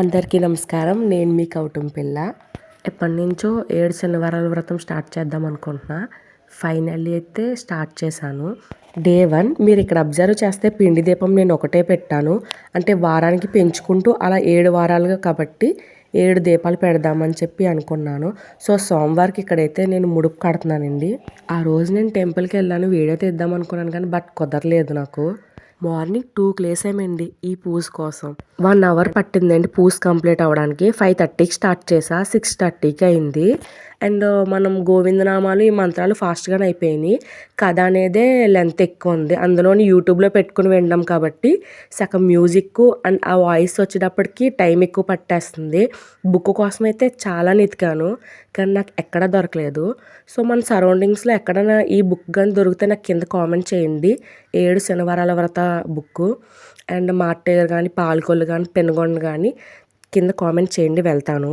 అందరికీ నమస్కారం. నేను మీ కౌటుంపిల్ల. ఎప్పటినుంచో 7 శనివారాల వ్రతం స్టార్ట్ చేద్దాం అనుకుంటున్నా. ఫైనల్లీ అయితే స్టార్ట్ చేశాను. డే 1 మీరు ఇక్కడ అబ్జర్వ్ చేస్తే పిండి దీపం నేను ఒకటే పెట్టాను. అంటే వారానికి పెంచుకుంటూ అలా 7 వారాలుగా కాబట్టి 7 దీపాలు పెడదామని చెప్పి అనుకున్నాను. సో సోమవారికి ఇక్కడైతే నేను ముడుపు కడుతున్నానండి. ఆ రోజు నేను టెంపుల్కి వెళ్ళాను, వీడియో తీద్దాం అనుకున్నాను కానీ బట్ కుదరలేదు నాకు. మార్నింగ్ 2కి లేసామండి ఈ పూజ కోసం. 1 అవర్ పట్టిందండి పూజ కంప్లీట్ అవ్వడానికి. 5:30కి స్టార్ట్ చేసా, 6:30కి అయింది. అండ్ మనం గోవిందనామాలు ఈ మంత్రాలు ఫాస్ట్గానే అయిపోయినాయి. కథ అనేదే లెంత్ ఎక్కువ ఉంది, అందులోని యూట్యూబ్లో పెట్టుకుని వినడం కాబట్టి సగం మ్యూజిక్ అండ్ ఆ వాయిస్ వచ్చేటప్పటికి టైం ఎక్కువ పట్టేస్తుంది. బుక్ కోసం అయితే చాలా వెతికాను కానీ నాకు ఎక్కడా దొరకలేదు. సో మన సరౌండింగ్స్లో ఎక్కడైనా ఈ బుక్ కానీ దొరికితే నాకు కింద కామెంట్ చేయండి. 7 శనివారాల వ్రత బుక్ అండ్ మార్టేర్ కానీ, పాలకొల్లు కానీ, పెనుగొండ కానీ కింద కామెంట్ చేయండి, వెళ్తాను.